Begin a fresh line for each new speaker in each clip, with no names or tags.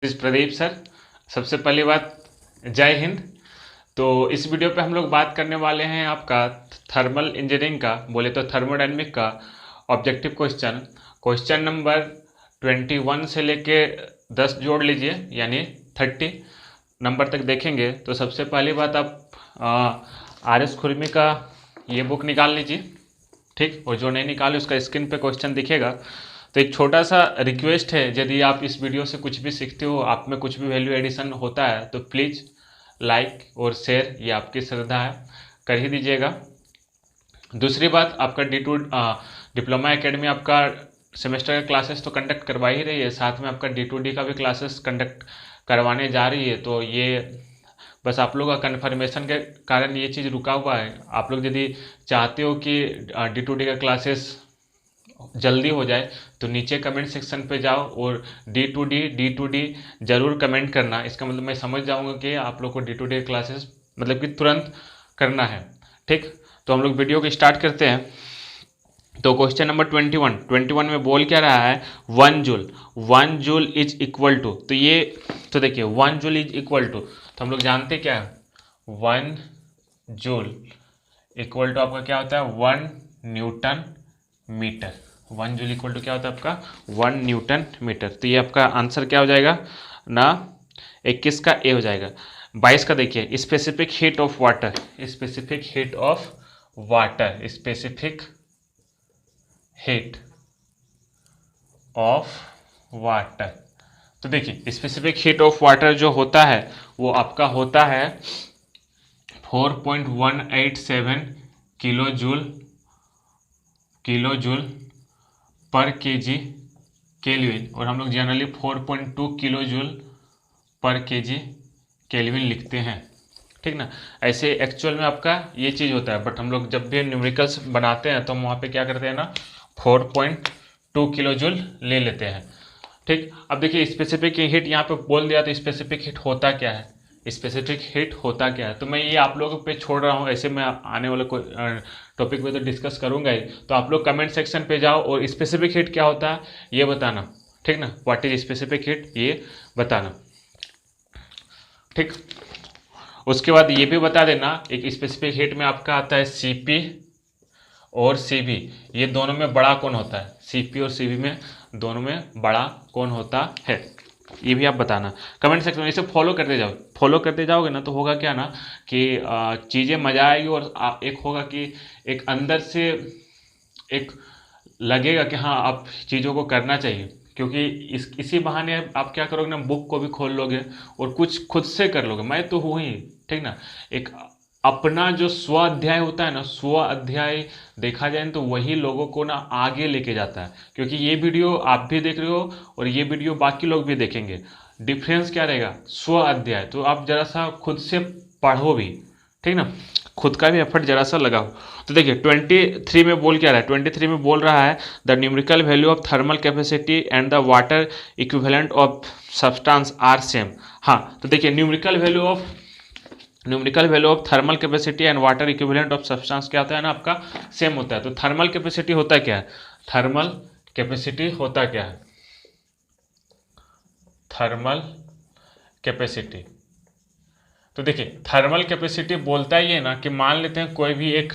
Pradeep sir. सबसे पहली बात, जय हिंद। तो इस वीडियो पे हम लोग बात करने वाले हैं आपका थर्मल इंजीनियरिंग का, बोले तो थर्मोडायनेमिक का ऑब्जेक्टिव क्वेश्चन, क्वेश्चन नंबर 21 से लेके 10 जोड़ लीजिए, यानी 30 नंबर तक देखेंगे। तो सबसे पहली बात, आप आर एस खुरमी का ये बुक निकाल लीजिए, ठीक। और जो नहीं निकाले उसका स्क्रीन पे क्वेश्चन दिखेगा। तो एक छोटा सा रिक्वेस्ट है, यदि आप इस वीडियो से कुछ भी सीखते हो, आप में कुछ भी वैल्यू एडिशन होता है, तो प्लीज़ लाइक और शेयर, ये आपकी श्रद्धा है, कर ही दीजिएगा। दूसरी बात, आपका डिप्लोमा एकेडमी आपका सेमेस्टर का क्लासेस तो कंडक्ट करवा ही रही है, साथ में आपका D2D का भी क्लासेस कंडक्ट करवाने जा रही है। तो ये बस आप लोग का कन्फर्मेशन के कारण ये चीज़ रुका हुआ है। आप लोग यदि चाहते हो कि D2D का क्लासेस जल्दी हो जाए, तो नीचे कमेंट सेक्शन पे जाओ और D2D जरूर कमेंट करना। इसका मतलब मैं समझ जाऊंगा कि आप लोग को D2D क्लासेस मतलब कि तुरंत करना है, ठीक। तो हम लोग वीडियो को स्टार्ट करते हैं। तो क्वेश्चन नंबर 21 में बोल क्या रहा है, 1 जूल इज इक्वल टू, तो ये तो देखिए 1 जूल इज इक्वल टू, तो हम लोग जानते क्या है, 1 जूल इक्वल टू आपका क्या होता है, 1 newton metre. 1 joule equal to क्या होता है आपका, 1 न्यूटन मीटर। तो ये आपका आंसर क्या हो जाएगा ना, 21 का ए हो जाएगा। 22 का देखिए, specific heat of water, specific heat of water, specific heat of water. तो देखिए स्पेसिफिक हीट ऑफ वाटर जो होता है वो आपका होता है 4.187 किलो जूल पर केजी केल्विन, और हम लोग जनरली 4.2 किलो जूल पर केजी केल्विन लिखते हैं, ठीक ना। ऐसे एक्चुअल में आपका ये चीज़ होता है, बट हम लोग जब भी न्यूमेरिकल्स बनाते हैं तो हम वहाँ पे क्या करते हैं ना, 4.2 किलो जूल ले लेते हैं, ठीक। अब देखिए स्पेसिफिक हीट यहाँ पे बोल दिया, तो स्पेसिफिक हीट होता क्या है, स्पेसिफिक हीट होता क्या है, तो मैं ये आप लोगों पे छोड़ रहा हूँ। ऐसे मैं आने वाले टॉपिक पे तो डिस्कस करूंगा ही, तो आप लोग कमेंट सेक्शन पे जाओ और स्पेसिफिक हीट क्या होता है ये बताना, ठीक ना। व्हाट इज स्पेसिफिक हीट ये बताना, ठीक। उसके बाद ये भी बता देना, एक स्पेसिफिक हीट में आपका आता है Cp और Cv, ये दोनों में बड़ा कौन होता है, Cp और Cv में दोनों में बड़ा कौन होता है, ये भी आप बताना कमेंट सेक्शन में। इसे फॉलो करते जाओगे ना, तो होगा क्या ना कि चीज़ें मजा आएगी, और एक होगा कि एक अंदर से एक लगेगा कि हाँ आप चीज़ों को करना चाहिए, क्योंकि इसी बहाने आप क्या करोगे ना, बुक को भी खोल लोगे और कुछ खुद से कर लोगे। मैं तो हूँ ही, ठीक ना। एक अपना जो स्व अध्याय होता है ना, स्व अध्याय देखा जाए तो वही लोगों को ना आगे लेके जाता है, क्योंकि ये वीडियो आप भी देख रहे हो और ये वीडियो बाकी लोग भी देखेंगे। डिफरेंस क्या रहेगा, स्व अध्याय, तो आप जरा सा खुद से पढ़ो भी, ठीक ना, खुद का भी एफर्ट जरा सा लगाओ। तो देखिए 23 में बोल क्या रहा है, 23 में बोल रहा है the numerical value of thermal capacity and the water equivalent of substance are same. हाँ, तो देखिए numerical value of thermal capacity and water equivalent of substance क्या होता है ना आपका, सेम होता है। तो थर्मल कैपेसिटी होता क्या है, थर्मल कैपेसिटी होता क्या है, थर्मल कैपेसिटी, तो देखिए थर्मल कैपेसिटी बोलता ही है ना कि मान लेते हैं कोई भी एक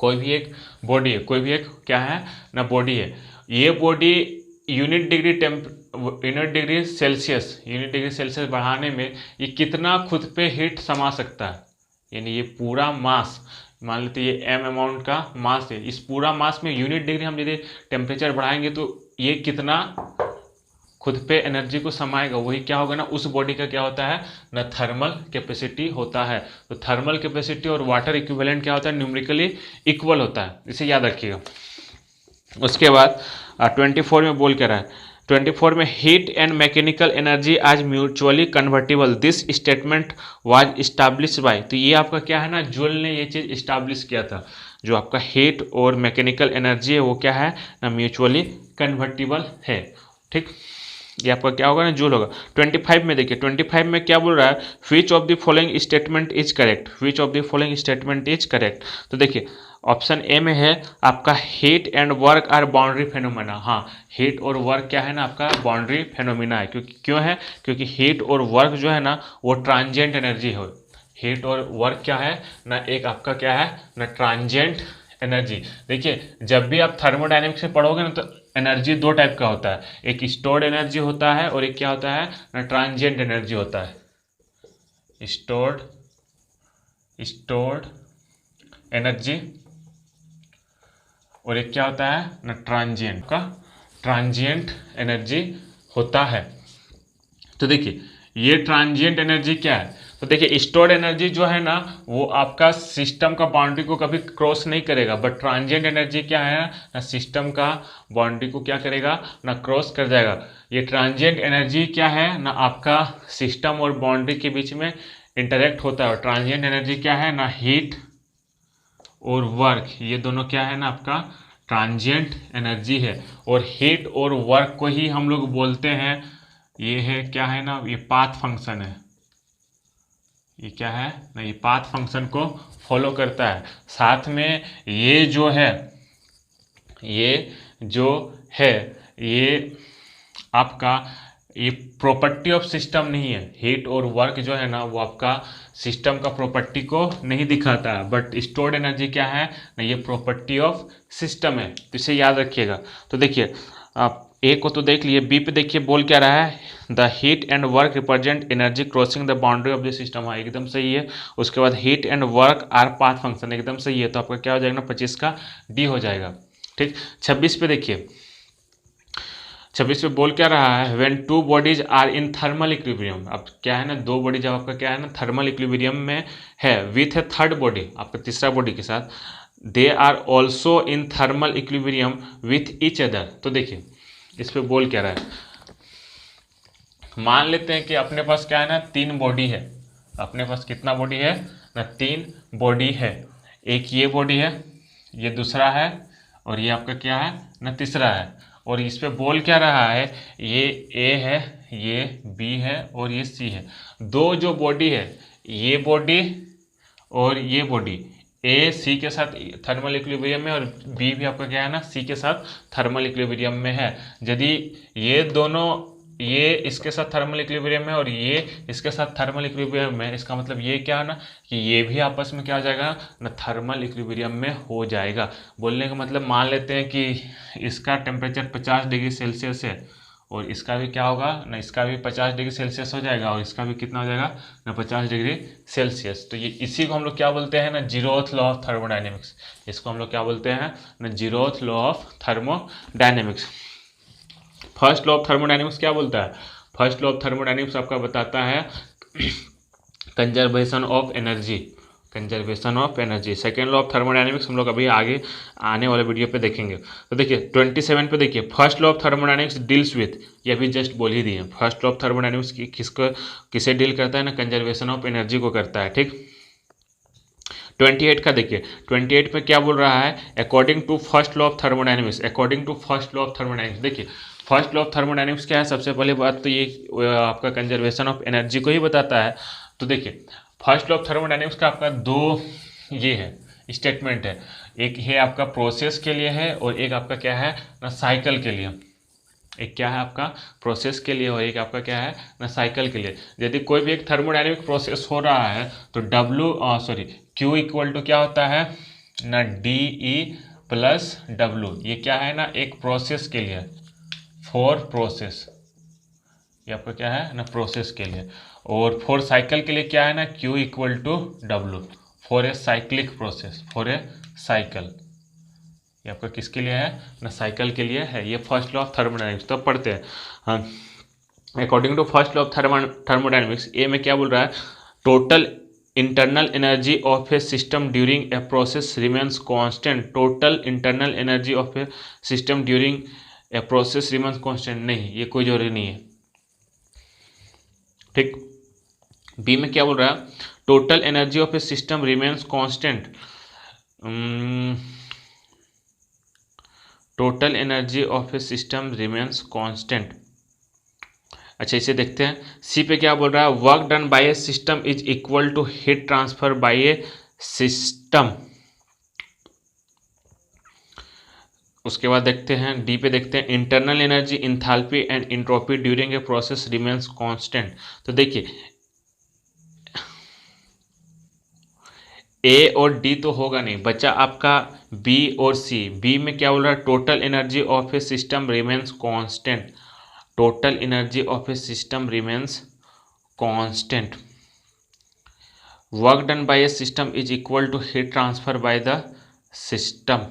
बॉडी है, कोई भी एक क्या है ना बॉडी है, ये बॉडी यूनिट डिग्री सेल्सियस बढ़ाने में ये कितना खुद पे हीट समा सकता है, यानी ये पूरा मास, मान लेते हैं ये m अमाउंट का मास है, इस पूरा मास में यूनिट डिग्री हम यदि टेम्परेचर बढ़ाएंगे तो ये कितना खुद पे एनर्जी को समाएगा, वही क्या होगा ना, उस बॉडी का क्या होता है ना, थर्मल कैपेसिटी होता है। तो थर्मल कैपेसिटी और वाटर इक्विवेलेंट क्या होता है, न्यूमेरिकली इक्वल होता है, इसे याद रखिएगा। उसके बाद 24 में बोल क्या रहा है, 24 में heat and mechanical energy are mutually convertible, this statement was establish by, तो ये आपका क्या है ना, जूल ने ये चीज़ इस्टाब्लिश किया था, जो आपका हीट और मैकेनिकल एनर्जी है वो क्या है ना, म्यूचुअली कन्वर्टिबल है, ठीक। ये आपका क्या होगा ना, जूल होगा। 25 में देखिए, 25 में क्या बोल रहा है, which of the following statement is correct, which of the following statement is correct. तो देखिए ऑप्शन ए में है आपका heat and work are boundary phenomena. हाँ, हीट और वर्क क्या है ना आपका बाउंड्री फेनोमेना है। क्योंकि क्यों है? क्योंकि हीट और वर्क जो है ना वो ट्रांजिएंट एनर्जी हो। हीट और वर्क क्या है ना, एक आपका क्या है ना ट्रांजिएंट एनर्जी। देखिए जब भी आप थर्मोडायनेमिक्स में पढ़ोगे ना तो एनर्जी दो टाइप का होता है, एक स्टोर्ड एनर्जी होता है और एक क्या होता है ना ट्रांजिएंट एनर्जी होता है। स्टोर्ड एनर्जी और एक क्या होता है ना ट्रांजिएंट का ट्रांजिएंट एनर्जी होता है। तो देखिए ये ट्रांजिएंट एनर्जी क्या है, तो देखिए स्टोर्ड एनर्जी जो है ना वो आपका सिस्टम का बाउंड्री को कभी क्रॉस नहीं करेगा, बट ट्रांजिएंट एनर्जी क्या है ना सिस्टम का बाउंड्री को क्या करेगा ना क्रॉस कर जाएगा। ये ट्रांजिएंट एनर्जी क्या है ना आपका सिस्टम और बाउंड्री के बीच में इंटरेक्ट होता है। और ट्रांजिएंट एनर्जी क्या है ना हीट और वर्क, ये दोनों क्या है ना आपका ट्रांजिएंट एनर्जी है। और हीट और वर्क को ही हम लोग बोलते हैं, ये है क्या है ना ये पाथ फंक्शन है। ये क्या है ना ये पाथ फंक्शन को फॉलो करता है। साथ में ये जो है ये आपका ये प्रॉपर्टी ऑफ सिस्टम नहीं है। हीट और वर्क जो है ना वो आपका सिस्टम का प्रॉपर्टी को नहीं दिखाता है, बट स्टोर्ड एनर्जी क्या है ना ये प्रॉपर्टी ऑफ सिस्टम है। तो इसे याद रखिएगा। तो देखिए आप ए को तो देख लिए, बी पे देखिए बोल क्या रहा है, the heat and work represent energy crossing the boundary of the system. हाँ एकदम सही है। उसके बाद heat and work our path function, एकदम सही है। तो आपका क्या हो जाएगा ना 25 का डी हो जाएगा। ठीक, 26 पे देखिए, 26 पे बोल क्या रहा है, when two bodies are in thermal equilibrium. अब क्या है ना दो बॉडी जब आपका क्या है ना थर्मल इक्विलिब्रियम में है विथ ए थर्ड बॉडी, आपका तीसरा बॉडी के साथ, they are also in thermal equilibrium with each other. तो देखिए इस पे बोल क्या रहा है, मान लेते हैं कि अपने पास क्या है ना तीन बॉडी है। अपने पास कितना बॉडी है ना तीन बॉडी है। एक ये बॉडी है, ये दूसरा है और ये आपका क्या है ना तीसरा है। और इस पे बोल क्या रहा है, ये ए है, ये बी है और ये सी है। दो जो बॉडी है ये बॉडी और ये बॉडी, ए सी के साथ थर्मल इक्विलिब्रियम में और बी भी आपका क्या है ना सी के साथ थर्मल इक्विलिब्रियम में है। यदि ये दोनों ये इसके साथ थर्मल इक्विलिब्रियम में और ये इसके साथ थर्मल इक्विलिब्रियम में, इसका मतलब ये क्या है ना कि ये भी आपस में क्या हो जाएगा ना थर्मल इक्विलिब्रियम में हो जाएगा। बोलने का मतलब मान लेते हैं कि इसका टेम्परेचर 50 डिग्री सेल्सियस है और इसका भी क्या होगा ना इसका भी 50 डिग्री सेल्सियस हो जाएगा और इसका भी कितना हो जाएगा ना 50 डिग्री सेल्सियस। तो ये इसी को हम लोग क्या बोलते हैं ना जीरोथ लॉ ऑफ थर्मोडायनेमिक्स। इसको हम लोग क्या बोलते हैं ना zeroth law of thermodynamics. First law of thermodynamics क्या बोलता है, फर्स्ट लॉ ऑफ थर्मोडायनेमिक्स आपका बताता है conservation of energy, conservation of energy. Second law of thermodynamics हम लोग अभी आगे आने वाले वीडियो पे देखेंगे। तो देखिए 27 पे देखिए, first law of thermodynamics deals with, ये अभी जस्ट बोल ही दिए। फर्स्ट लॉ ऑफ थर्मोडायनेमिक्स किसको किसे डील करता है ना कंजर्वेशन ऑफ एनर्जी को करता है। ठीक, 28 का देखिए, 28 पे क्या बोल रहा है, according to first law of thermodynamics, according to first law of thermodynamics. देखिए फर्स्ट लॉ ऑफ थर्मोडायनेमिक्स क्या है, सबसे पहले बात तो ये आपका कंजर्वेशन ऑफ एनर्जी को ही बताता है। तो देखिए फर्स्ट लॉ ऑफ थर्मोडायनेमिक्स का आपका दो ये है स्टेटमेंट है, एक है आपका प्रोसेस के लिए है और एक आपका क्या है ना साइकिल के लिए। एक क्या है आपका प्रोसेस के लिए और एक आपका क्या है ना साइकिल के लिए। यदि कोई भी एक थर्मोडायनेमिक प्रोसेस हो रहा है तो क्यू इक्वल टू क्या होता है ना डी ई प्लस डब्लू। ये क्या है ना एक प्रोसेस के लिए, फॉर प्रोसेस, ये आपका क्या है ना प्रोसेस के लिए। और फॉर साइकिल के लिए क्या है ना Q equal to W, for a cyclic process, for a cycle. ये आपका किसके लिए है ना साइकिल के लिए है। ये फर्स्ट लॉ ऑफ थर्मोडायनेमिक्स। तो पढ़ते हैं हाँ, according to first law of thermodynamics A में क्या बोल रहा है, total internal energy of a system during a process remains constant. Total internal energy of a system during a process remains constant, नहीं ये कोई जरूरी नहीं है। ठीक, बी में क्या बोल रहा है, total energy of a system remains constant. Total energy of a system remains constant. अच्छा इसे देखते हैं, सी पे क्या बोल रहा है, work done by a system is equal to heat transfer by a system. उसके बाद देखते हैं डी पे, देखते हैं internal energy, enthalpy and entropy during a process remains constant. तो देखिए ए और डी तो होगा नहीं, बचा आपका बी और सी। बी में क्या बोल रहा है, total energy of a system remains constant, total energy of a system remains constant, work done by a system is equal to heat transfer by the system,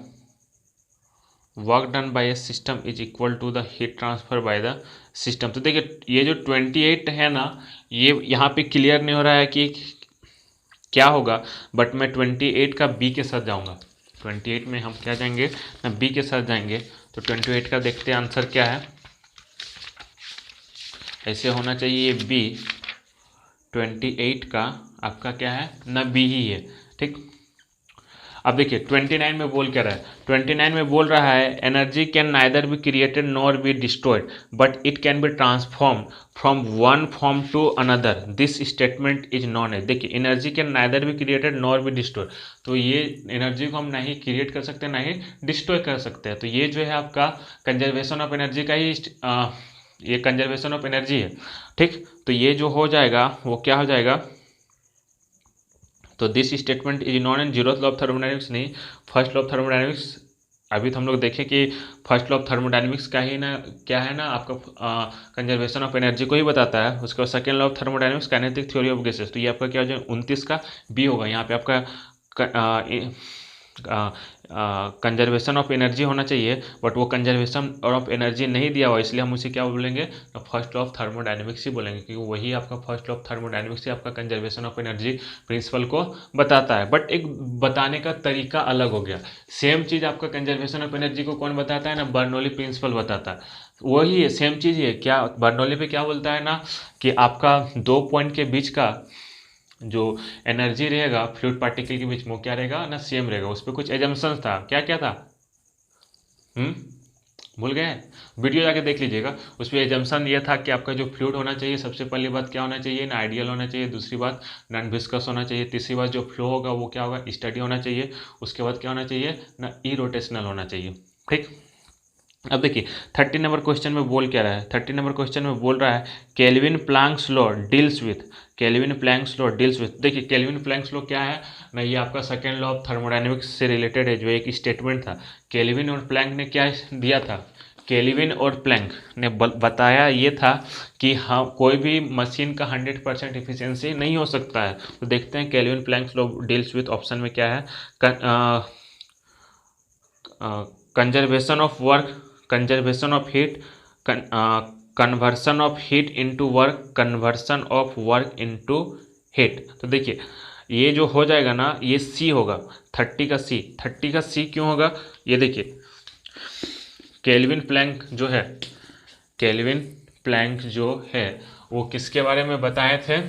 work done by a system is equal to the heat transfer by the system. तो देखिए ये जो 28 है ना, ये यहाँ पे clear नहीं हो रहा है कि क्या होगा, बट मैं 28 का बी के साथ जाऊँगा। 28 में हम क्या जाएंगे ना, बी के साथ जाएंगे। तो 28 का देखते हैं आंसर क्या है, ऐसे होना चाहिए बी। 28 का आपका क्या है ना, बी ही है, ठीक। अब देखिए 29 में बोल क्या रहा है, 29 में बोल रहा है energy can neither be created nor be destroyed but it can be transform from one form to another, this statement is known as. देखिए energy can neither be created nor be destroyed, तो ये energy को हम ना ही create कर सकते हैं ना ही डिस्ट्रॉय कर सकते हैं। तो ये जो है आपका कंजर्वेशन ऑफ एनर्जी का ही ये कंजर्वेशन ऑफ एनर्जी है, ठीक। तो ये जो हो जाएगा वो क्या हो जाएगा, तो this statement is non and zeroth law of thermodynamics नहीं, फर्स्ट लॉ ऑफ थर्मोडायनेमिक्स। अभी तो हम लोग देखें कि फर्स्ट लॉ ऑफ थर्मोडायनेमिक्स का ही ना क्या है ना, आपका कंजर्वेशन ऑफ एनर्जी को ही बताता है। उसके बाद second law of thermodynamics kinetic theory of gases, तो ये आपका क्या हो जाएगा 29 का बी होगा। यहाँ पे आपका कंजर्वेशन ऑफ एनर्जी होना चाहिए, बट वो कंजर्वेशन ऑफ एनर्जी नहीं दिया हुआ, इसलिए हम उसे क्या बोलेंगे, फर्स्ट लॉ ऑफ थर्मोडायनेमिक्स ही बोलेंगे, क्योंकि वही आपका फर्स्ट लॉ ऑफ थर्मोडायनेमिक्स से आपका कंजर्वेशन ऑफ एनर्जी प्रिंसिपल को बताता है। बट एक बताने का तरीका अलग हो गया। सेम चीज़ आपका कंजर्वेशन ऑफ एनर्जी को कौन बताता है ना, बर्नौली प्रिंसिपल बताता है। वही है, सेम चीज़ है। क्या बर्नौली पे क्या बोलता है ना, कि आपका 2 पॉइंट के बीच का जो एनर्जी रहेगा फ्लूइड पार्टिकल के बीच में, क्या रहेगा ना, सेम रहेगा। उस पर कुछ एजम्पशंस था, क्या क्या था, भूल गए, वीडियो जाके देख लीजिएगा। उस पर एजम्पशन ये था कि आपका जो फ्लूइड होना चाहिए, सबसे पहली बात क्या होना चाहिए ना, आइडियल होना चाहिए। दूसरी बात नॉन विस्कस होना चाहिए। तीसरी बात जो फ्लो होगा वो क्या होगा, स्टडी होना चाहिए। उसके बाद क्या होना चाहिए ना, इरोटेशनल होना चाहिए, ठीक। अब देखिए 30 नंबर क्वेश्चन में बोल क्या रहा है, 30 नंबर क्वेश्चन में बोल रहा है kelvin planks law deals with, kelvin planks law deals with. देखिए केल्विन प्लैंक्स लॉ क्या है ना, ये आपका सेकेंड लॉ ऑफ थर्मोडायनेमिक्स से रिलेटेड है, जो एक स्टेटमेंट था। केल्विन और प्लैंक ने क्या दिया था, केल्विन और प्लैंक ने बताया ये था कि हाँ कोई भी मशीन का 100% इफिशियंसी नहीं हो सकता है। तो देखते हैं kelvin planks law deals with, option में क्या है, conservation of work, conservation of heat, conversion of heat into work, conversion of work into heat. तो देखिए ये जो हो जाएगा ना, ये सी होगा, 30 का सी। 30 का सी क्यों होगा, ये देखिए केल्विन प्लैंक जो है, केल्विन प्लैंक जो है वो किसके बारे में बताए थे,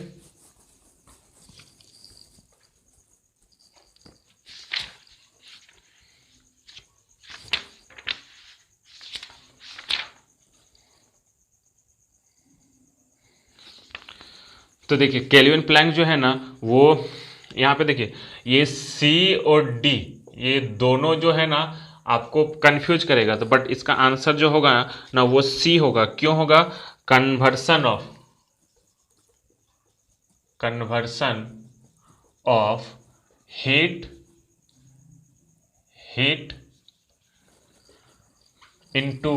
तो देखिए केल्विन प्लैंक जो है ना, वो यहाँ पे देखिए ये सी और डी, ये दोनों जो है ना आपको कंफ्यूज करेगा। तो बट इसका आंसर जो होगा ना वो सी होगा। क्यों होगा, conversion of heat into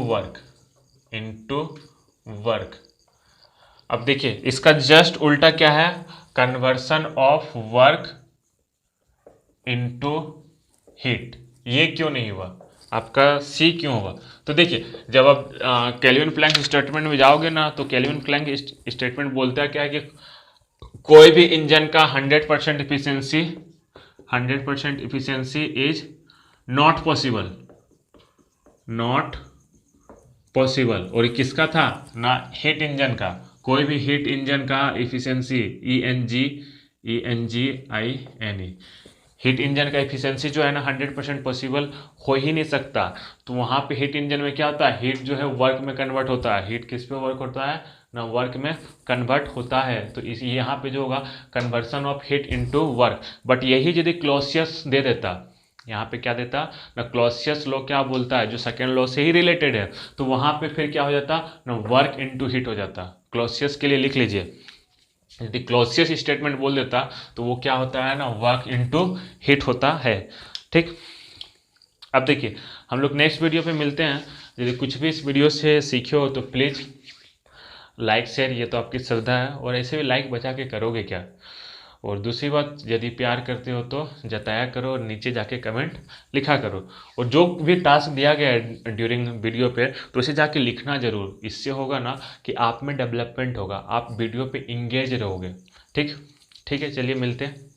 work. अब देखिए इसका जस्ट उल्टा क्या है, conversion of work into heat. ये क्यों नहीं हुआ, आपका सी क्यों हुआ। तो देखिए जब आप केल्विन प्लैंक स्टेटमेंट में जाओगे ना, तो केल्विन प्लैंक स्टेटमेंट बोलता है क्या है कि कोई भी इंजन का 100% इफिशियंसी इज नॉट पॉसिबल। और ये किसका था ना, हीट इंजन का। कोई भी हीट इंजन का इफिशियंसी ENGINE, हीट इंजन का इफिशियंसी जो है ना 100% पॉसिबल हो ही नहीं सकता। तो वहाँ पे हीट इंजन में क्या होता है, हीट जो है वर्क में कन्वर्ट होता है। हीट किस पे वर्क होता है ना, वर्क में कन्वर्ट होता है। तो इस यहाँ पे जो होगा conversion of heat into work. But यही यदि क्लॉसियस दे देता, यहाँ पे क्या देता ना, क्लॉसियस लॉ क्या बोलता है, जो सेकेंड लॉ से ही रिलेटेड है, तो वहाँ पे फिर क्या हो जाता ना, वर्क इनटू हीट हो जाता। क्लॉसियस के लिए लिख लीजिए, यदि क्लॉसियस स्टेटमेंट बोल देता तो वो क्या होता है ना, वर्क इनटू हीट होता है। ठीक, अब देखिए हम लोग नेक्स्ट वीडियो पे मिलते हैं। यदि कुछ भी इस वीडियो से सीखे हो तो प्लीज़ लाइक शेयर, ये तो आपकी श्रद्धा है, और ऐसे भी लाइक बचा के करोगे क्या। और दूसरी बात, यदि प्यार करते हो तो जताया करो और नीचे जाके कमेंट लिखा करो। और जो भी टास्क दिया गया है ड्यूरिंग वीडियो पे, तो उसे जाके लिखना जरूर। इससे होगा ना कि आप में डेवलपमेंट होगा, आप वीडियो पे इंगेज रहोगे। ठीक, ठीक है, चलिए मिलते हैं।